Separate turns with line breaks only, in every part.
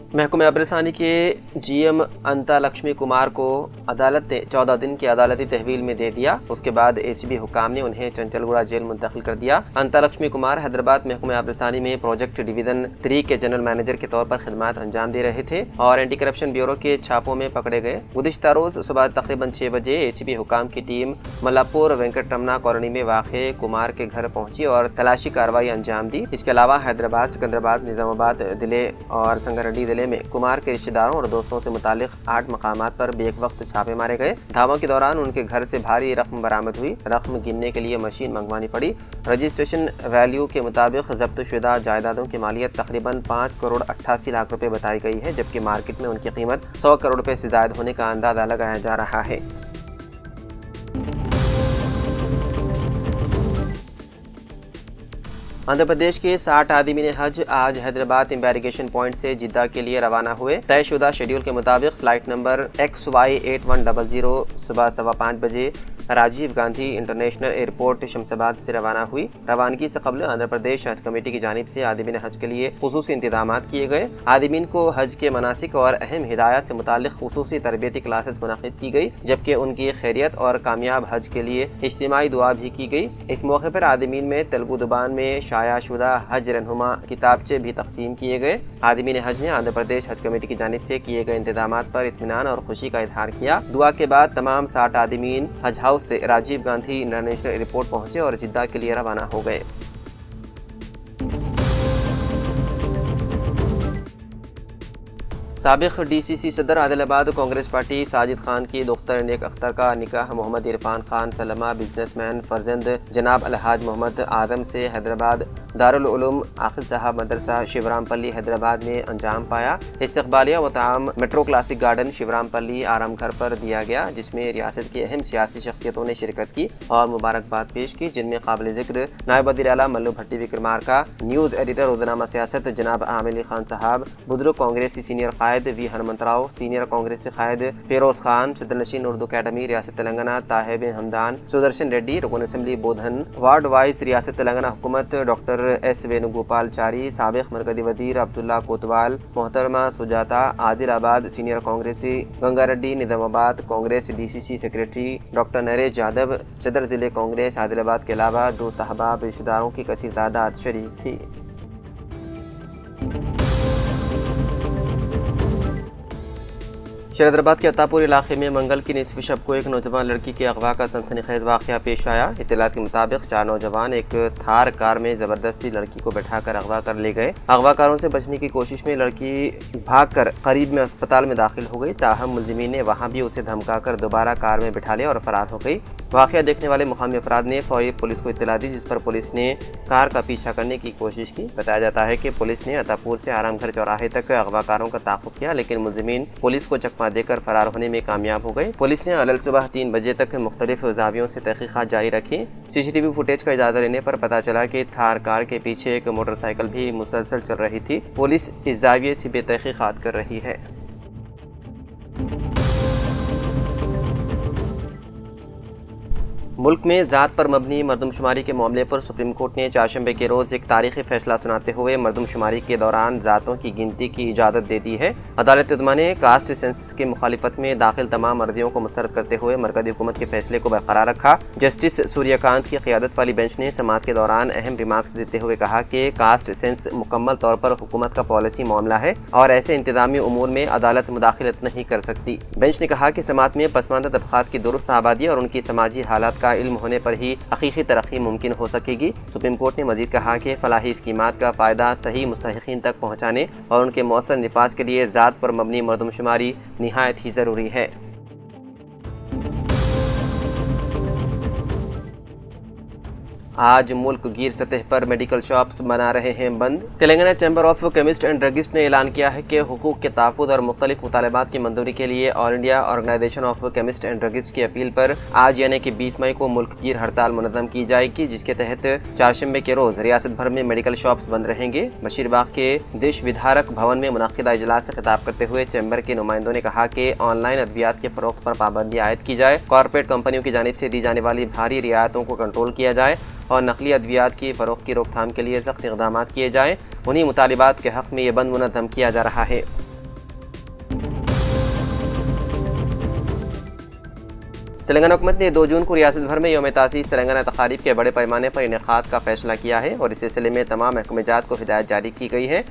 महकमे आबरसानी के GM अंता लक्ष्मी कुमार को अदालत ने 14 दिन की अदालती तहवील में दे दिया। उसके बाद ACB हुकाम ने उन्हें चंचलगुड़ा जेल मुंतकिल कर दिया। अंता लक्ष्मी कुमार हैदराबाद महकमे आबरसानी में प्रोजेक्ट डिवीजन 3 के जनरल मैनेजर के तौर पर खिदमत अंजाम दे रहे थे और एंटी करप्शन ब्यूरो के छापों में पकड़े गए। गुज़िश्ता रोज सुबह तकरीबन 6 बजे ACB हुकाम की टीम मल्लापुर वेंकटरमना कॉलोनी में वाक़े कुमार के घर पहुंची और तलाशी कार्रवाई अंजाम दी। इसके अलावा हैदराबाद, सिकंदराबाद, निजामाबाद जिले और संगारेड्डी जिले में कुमार के रिश्तेदारों और दोस्तों से मुतालिक 8 मकामात पर बेक वक्त छापे मारे गए। धावों के दौरान उनके घर से भारी रकम बरामद हुई। रकम गिनने के लिए मशीन मंगवानी पड़ी। रजिस्ट्रेशन वैल्यू के मुताबिक जब्त शुदा जायदादों की मालियत तकरीबन 5 करोड़ 88 लाख रुपए बताई गई है, जबकि मार्केट में उनकी कीमत 100 करोड़ रुपए से ज्यादा होने का अंदाजा लगाया जा रहा है। आंध्र प्रदेश के 60 आदमी हज आज हैदराबाद एम्बेरिगेशन पॉइंट से जिद्दा के लिए रवाना हुए। तयशुदा शेड्यूल के मुताबिक फ्लाइट नंबर XY8100 सुबह 5:15 बजे राजीव गांधी इंटरनेशनल एयरपोर्ट शमशाबाद से रवाना हुई। रवानगी से कबल आंध्र प्रदेश हज कमेटी की जानिब से आदिमीन हज के लिए खुसूसी इंतजाम किए गए। आदिमीन को हज के मनासिक और अहम हिदायत से मुतालिक खुसूसी तरबियती क्लासेस मुनक़िद की गई, जबकि उनकी खैरियत और कामयाब हज के लिए इज्तिमाई दुआ भी की गई। इस मौके पर आदिमीन में तेलुगु ज़ुबान में शाया शुदा हज रहनुमा किताबचे भी तकसीम किए गए। आदिमीन हज ने आंध्र प्रदेश हज कमेटी की जानिब से किए गए इंतजाम पर इत्मीनान और खुशी का इजहार किया। दुआ के बाद तमाम 60 आदिमीन हज हाउस से राजीव गांधी इंटरनेशनल एयरपोर्ट पहुंचे और जिद्दा के लिए रवाना हो गए। साबिक DCC सदर आदिलाबाद कांग्रेस पार्टी साजिद खान की दुख्तर नेक अख्तर का निकाह मोहम्मद इरफान खान सलमा बिजनेसमैन फर्जंद जनाब अलहाज मोहम्मद आदम से हैदराबाद दारुल उलूम आखिल साहब मदरसा शिवरामपल्ली हैदराबाद में अंजाम पाया। इस्तकबालिया व ताम मेट्रो क्लासिक गार्डन शिवरामपल्ली आराम घर पर दिया गया, जिसमें रियासत की अहम सियासी शख्सियतों ने शिरकत की और मुबारकबाद पेश की, जिनमें काबिल जिक्र नायब वज़ीर आला मल्लू भट्टी विक्रमार्का, न्यूज़ एडिटर रोज़नामा सियासत जनाब आमिर अली खान साहब, बुजुर्ग कांग्रेसी सीनियर कायद वी हनुमंत राव, सीनियर कांग्रेसी कायद फिरोज खान, सदरनशीन उर्दू अकेडमी रियासत तेलंगाना ताहिब हमदान, सुदर्शन रेड्डी, रुकन असम्बली बोधन, वार्ड वाइज रियासत तेलंगाना हुकूमत डॉक्टर S वेणुगोपालचारी, साबिक मरकजी वजीर अब्दुल्ला कोतवाल, मोहतरमा सुजाता, आदिलाबाद सीनियर कांग्रेसी Gangareddy, Nizamabad Congress DCC secretary doctor Naresh Yadav, सदर जिले कांग्रेस आदिलाबाद के अलावा दोस्त अहबाब रिश्तेदारों की कसीर तादाद शरीक थी। शरदाबाद के अतापुर इलाके में मंगल की निसफ शब को एक नौजवान लड़की के अगवा का सनसनीखेज वाक़या पेश आया। इत्तलात के मुताबिक 4 नौजवान एक थार कार में ज़बरदस्ती लड़की को बैठाकर अगवा कर ले गए। अगवाकारों से बचने की कोशिश में लड़की भागकर करीब में अस्पताल में दाखिल हो गई। ताहम मुलजिमीन ने वहाँ भी उसे धमकाकर दोबारा कार में बैठा लिया और फरार हो गई। वाक़या देखने वाले मुकामी अफराद ने फौरी पुलिस को इत्तला दी, जिस पर पुलिस ने कार का पीछा करने की कोशिश की। बताया जाता है कि पुलिस ने अतापुर से आराम घर चौराहे तक अगवाकारों का ताक़ुब किया, लेकिन मुलजिमीन पुलिस को चकमा देकर फरार होने में कामयाब हो गए। पुलिस ने अलल सुबह 3 बजे तक मुख्तलिफ जावियों से तहकीकात जारी रखी। CCTV फुटेज का इजाज़ा लेने पर पता चला कि थार कार के पीछे एक मोटरसाइकिल भी मुसलसल चल रही थी। पुलिस इस जाविये से बेतहकीकात कर रही है। मुल्क में ज़ात पर मबनी मरदमशुमारी के मामले पर सुप्रीम कोर्ट ने चारशंबे के रोज़ एक तारीखी फैसला सुनाते हुए मरदमशुमारी के दौरान ज़ातों की गिनती की इजाज़त दे दी है। अदालत उद्मा ने कास्ट सेंसस की मुखालिफत में दाखिल तमाम अर्जियों को मुस्तरद करते हुए मरकज़ी हुकूमत के फैसले को बरकरार रखा। जस्टिस सूर्यकांत की क़ियादत वाली बेंच ने समाअत के दौरान अहम रिमार्क्स देते हुए कहा कि कास्ट सेंस मुकम्मल तौर पर हुकूमत का पॉलिसी मामला है और ऐसे इंतजामी उमूर में अदालत मुदाखलत नहीं कर सकती। बेंच ने कहा कि समाअत में पसमानदा तबक़ात की दुरुस्त आबादी और उनकी समाजी हालात का इल्म होने पर ही हकीकी तरक्की मुमकिन हो सकेगी। सुप्रीम कोर्ट ने मजीद कहा कि फलाही स्कीमात का फ़ायदा सही मुस्तहिकीन तक पहुँचाने और उनके मौसर निफाज के लिए ज़ात पर मबनी मरदमशुमारी निहायत ही ज़रूरी है। آج ملک گیر سطح پر میڈیکل شاپس بنا رہے ہیں بند۔ Telangana chamber of chemist and druggist نے اعلان کیا ہے کہ حقوق کے تحفظ اور مختلف مطالبات کی منظوری کے لیے all India organisation of chemist and druggist کی اپیل پر آج یعنی کہ 20 مئی کو ملک گیر ہڑتال منظم کی جائے گی، جس کے تحت چہارشنبے کے روز ریاست بھر میں میڈیکل شاپس بند رہیں گے۔ بشیر باغ کے دیش ودھارک بھون میں منعقدہ اجلاس سے خطاب کرتے ہوئے چیمبر کے نمائندوں نے کہا کہ آن لائن ادویات کے فروخت پر پابندی عائد کی جائے، کارپوریٹ کمپنیوں کی جانب سے دی جانے والی بھاری رعایتوں کو کنٹرول کیا جائے اور نقلی ادویات کی فروخت کی روک تھام کے لیے سخت اقدامات کیے جائیں۔ انہی مطالبات کے حق میں یہ بند منظم کیا جا رہا ہے۔ تلنگانہ حکومت نے 2 جون کو ریاست بھر میں یوم تاسیس تلنگانہ تقاریب کے بڑے پیمانے پر انعقاد کا فیصلہ کیا ہے اور اس سلسلے میں تمام محکمہ جات کو ہدایت جاری کی گئی ہے۔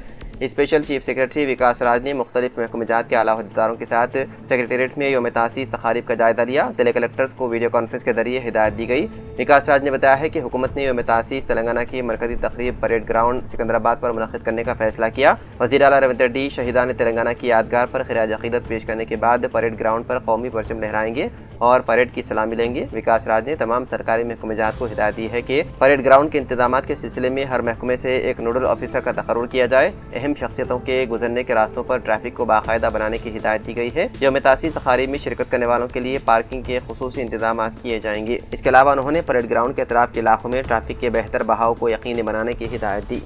اسپیشل چیف سیکرٹری وکاس راج نے مختلف محکمہ جات کے اعلیٰ عہدیداروں کے ساتھ سیکریٹریٹ میں یوم تاسیس تقاریب کا جائزہ لیا۔ ضلع کلکٹرز کو ویڈیو کانفرنس کے ذریعے ہدایت دی گئی۔ وکاس راج نے بتایا ہے کہ حکومت نے یوم تاسیس تلنگانہ کی مرکزی تقریب پریڈ گراؤنڈ سکندرآباد پر منعقد کرنے کا فیصلہ کیا۔ وزیر اعلیٰ ریونت ریڈی شہیدان تلنگانہ کی یادگار پر خراج عقیدت پیش کرنے کے بعد پریڈ گراؤنڈ پر قومی پرچم لہرائیں گے اور پریڈ کی سلامی لیں گے۔ وکاس راج نے تمام سرکاری محکمہ جات کو ہدایت دی ہے کہ پریڈ گراؤنڈ کے انتظامات کے سلسلے میں ہر محکمے سے ایک نوڈل آفیسر کا تقرر کیا جائے۔ اہم شخصیتوں کے گزرنے کے راستوں پر ٹریفک کو باقاعدہ بنانے کی ہدایت دی گئی ہے۔ یوم تاسیس تقاریب میں شرکت کرنے والوں کے لیے پارکنگ کے خصوصی انتظامات کیے جائیں گے۔ اس کے علاوہ انہوں نے پریڈ گراؤنڈ کے اطراف کے علاقوں میں ٹریفک کے بہتر بہاؤ کو یقینی بنانے کی ہدایت دی۔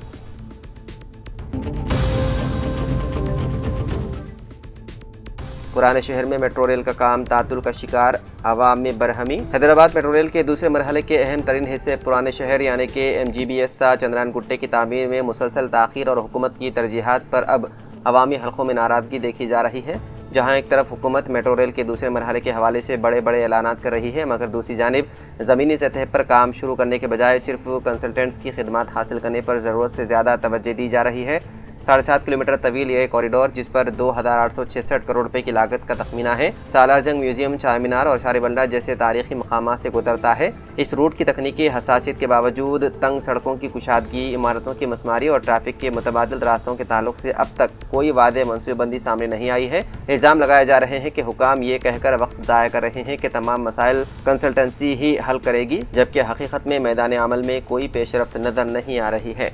پرانے شہر میں میٹرو ریل کا کام تعطل کا شکار، عوام میں برہمی۔ حیدرآباد میٹرو ریل کے دوسرے مرحلے کے اہم ترین حصے پرانے شہر یعنی کہ MGBS تا چندران گٹے کی تعمیر میں مسلسل تاخیر اور حکومت کی ترجیحات پر اب عوامی حلقوں میں ناراضگی دیکھی جا رہی ہے۔ جہاں ایک طرف حکومت میٹرو ریل کے دوسرے مرحلے کے حوالے سے بڑے بڑے اعلانات کر رہی ہے، مگر دوسری جانب زمینی سطح پر کام شروع کرنے کے بجائے صرف کنسلٹنٹس کی خدمات حاصل کرنے پر ضرورت سے زیادہ توجہ دی جا رہی ہے۔ 7.5 کلومیٹر طویل یہ کوریڈور، جس پر 2,866 کروڑ روپے کی لاگت کا تخمینہ ہے، سالار جنگ میوزیم، چار مینار اور شار بنڈا جیسے تاریخی مقامات سے گزرتا ہے۔ اس روٹ کی تکنیکی حساسیت کے باوجود تنگ سڑکوں کی کشادگی، عمارتوں کی مسماری اور ٹریفک کے متبادل راستوں کے تعلق سے اب تک کوئی واضح منصوبہ بندی سامنے نہیں آئی ہے۔ الزام لگائے جا رہے ہیں کہ حکام یہ کہہ کر وقت ضائع کر رہے ہیں کہ تمام مسائل کنسلٹنسی ہی حل کرے گی، جبکہ حقیقت میں میدان عمل میں کوئی پیش رفت نظر نہیں آ رہی ہے۔